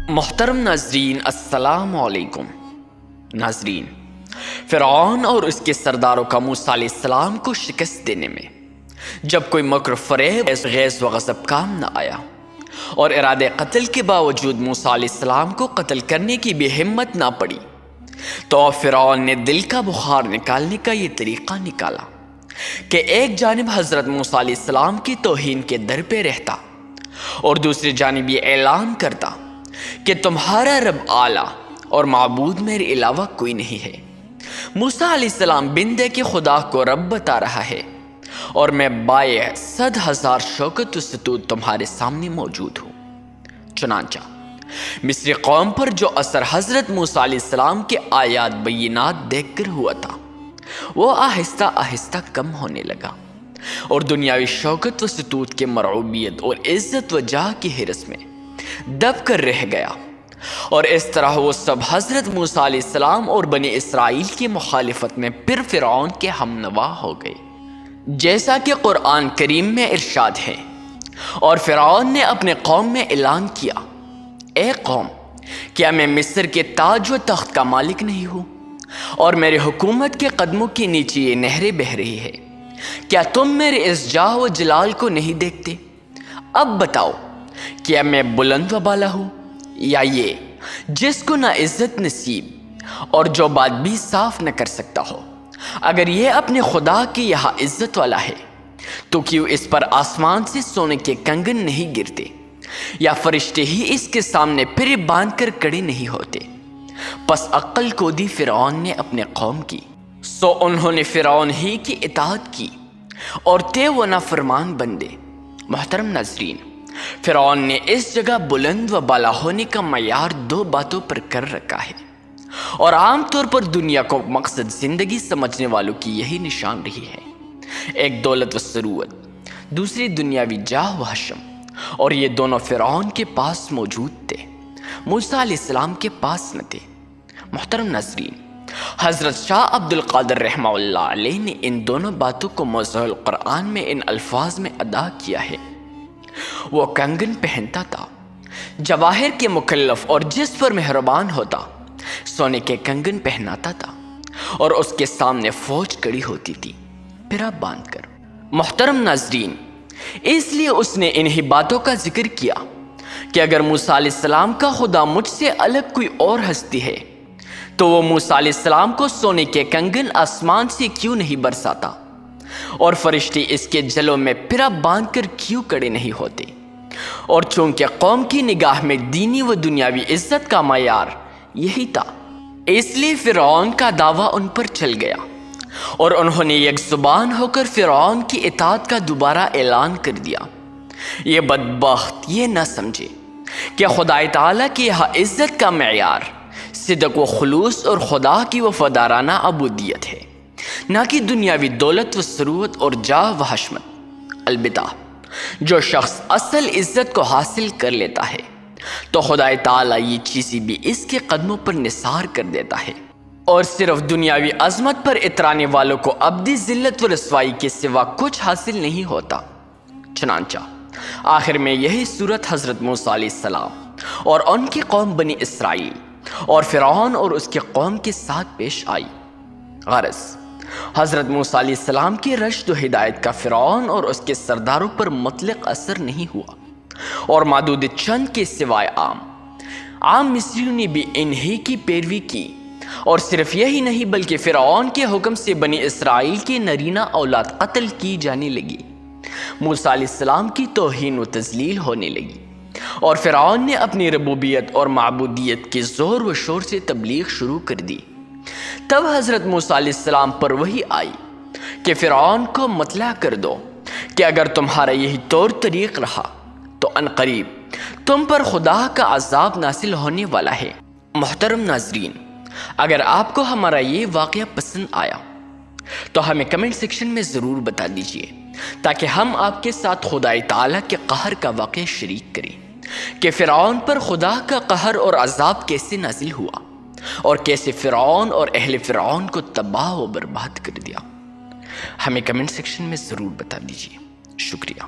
محترم ناظرین، السلام علیکم۔ ناظرین، فرعون اور اس کے سرداروں کا موسیٰ علیہ السلام کو شکست دینے میں جب کوئی مکر فریب غیظ و غضب کام نہ آیا اور ارادے قتل کے باوجود موسیٰ علیہ السلام کو قتل کرنے کی بھی ہمت نہ پڑی، تو فرعون نے دل کا بخار نکالنے کا یہ طریقہ نکالا کہ ایک جانب حضرت موسیٰ علیہ السلام کی توہین کے در پہ رہتا اور دوسری جانب یہ اعلان کرتا کہ تمہارا رب اعلیٰ اور معبود میرے علاوہ کوئی نہیں ہے۔ موسیٰ علیہ السلام بندے کے خدا کو رب بتا رہا ہے اور میں بائے 100,000 شوکت و ستود تمہارے سامنے موجود ہوں۔ چنانچہ مصری قوم پر جو اثر حضرت موسیٰ علیہ السلام کے آیات بینات دیکھ کر ہوا تھا، وہ آہستہ آہستہ کم ہونے لگا اور دنیاوی شوکت و ستود کے مرعوبیت اور عزت و جاہ کی حرس میں دب کر رہ گیا، اور اس طرح وہ سب حضرت موسیٰ علیہ السلام اور بنی اسرائیل کی مخالفت میں پھر فرعون کے ہم نوا ہو گئے، جیسا کہ قرآن کریم میں ارشاد ہے۔ اور فرعون نے اپنے قوم میں اعلان کیا، اے قوم، کیا میں مصر کے تاج و تخت کا مالک نہیں ہوں اور میرے حکومت کے قدموں کے نیچے یہ نہریں بہہ رہی ہے؟ کیا تم میرے اس جاہ و جلال کو نہیں دیکھتے؟ اب بتاؤ، کیا میں بلند و بالا ہوں یا یہ جس کو نہ عزت نصیب اور جو بات بھی صاف نہ کر سکتا ہو؟ اگر یہ اپنے خدا کی یہاں عزت والا ہے تو کیوں اس پر آسمان سے سونے کے کنگن نہیں گرتے یا فرشتے ہی اس کے سامنے پھر باندھ کر کڑے نہیں ہوتے؟ پس عقل کو دی فرعون نے اپنے قوم کی، سو انہوں نے فرعون ہی کی اطاعت کی اور تھے وہ نافرمان بندے۔ محترم ناظرین، فرعون نے اس جگہ بلند و بالا ہونے کا معیار 2 باتوں پر کر رکھا ہے، اور عام طور پر دنیا کو مقصد زندگی سمجھنے والوں کی یہی نشان رہی ہے۔ ایک دولت و ثروت، دوسری دنیاوی جاہ و حشم، اور یہ دونوں فرعون کے پاس موجود تھے، موسیٰ علیہ السلام کے پاس نہ تھے۔ محترم ناظرین، حضرت شاہ عبد القادر رحمہ اللہ علیہ نے ان دونوں باتوں کو موضوع القرآن میں ان الفاظ میں ادا کیا ہے۔ وہ کنگن پہنتا تھا، جواہر کے مکلف اور جس پر مہربان ہوتا سونے کے کنگن پہناتا تھا، اور اس کے سامنے فوج کڑی ہوتی تھی پھرا باندھ کر۔ محترم ناظرین، اس لیے اس نے انہی باتوں کا ذکر کیا کہ اگر موسیٰ علیہ السلام کا خدا مجھ سے الگ کوئی اور ہستی ہے تو وہ موسیٰ علیہ السلام کو سونے کے کنگن آسمان سے کیوں نہیں برساتا اور فرشتے اس کے جلوں میں پھرا باندھ کر کیوں کڑے نہیں ہوتے؟ اور چونکہ قوم کی نگاہ میں دینی و دنیاوی عزت کا معیار یہی تھا، اس لیے فرعون کا دعویٰ ان پر چل گیا اور انہوں نے یک زبان ہو کر فرعون کی اطاعت کا دوبارہ اعلان کر دیا۔ یہ بدبخت یہ نہ سمجھے کہ خدا تعالیٰ کی یہاں عزت کا معیار صدق و خلوص اور خدا کی وفادارانہ عبودیت ہے، نہ کہ دنیاوی دولت و ثروت اور جاہ و حشمت۔ البتہ جو شخص اصل عزت کو حاصل کر لیتا ہے تو خدا تعالیٰ یہ چیزیں بھی اس کے قدموں پر نثار کر دیتا ہے، اور صرف دنیاوی عظمت پر اترانے والوں کو ابدی ذلت و رسوائی کے سوا کچھ حاصل نہیں ہوتا۔ چنانچہ آخر میں یہی صورت حضرت موسیٰ علیہ السلام اور ان کی قوم بنی اسرائیل اور فرعون اور اس کی قوم کے ساتھ پیش آئی۔ غرض، حضرت موسیٰ علیہ السلام کی رشد و ہدایت کا فرعون اور اس کے سرداروں پر مطلق اثر نہیں ہوا، اور معدود چند کے سوائے عام مصریوں نے بھی انہی کی پیروی کی، اور صرف یہی نہیں بلکہ فرعون کے حکم سے بنی اسرائیل کی نرینہ اولاد قتل کی جانے لگی، موسیٰ علیہ السلام کی توہین و تذلیل ہونے لگی، اور فرعون نے اپنی ربوبیت اور معبودیت کے زور و شور سے تبلیغ شروع کر دی۔ تب حضرت موسیٰ علیہ السلام پر وحی آئی کہ فرعون کو مطلع کر دو کہ اگر تمہارا یہی طور طریق رہا تو عنقریب تم پر خدا کا عذاب نازل ہونے والا ہے۔ محترم ناظرین، اگر آپ کو ہمارا یہ واقعہ پسند آیا تو ہمیں کمنٹ سیکشن میں ضرور بتا دیجئے، تاکہ ہم آپ کے ساتھ خدا تعالیٰ کے قہر کا واقعہ شریک کریں کہ فرعون پر خدا کا قہر اور عذاب کیسے نازل ہوا اور کیسے فرعون اور اہل فرعون کو تباہ و برباد کر دیا۔ ہمیں کمنٹ سیکشن میں ضرور بتا دیجیے۔ شکریہ۔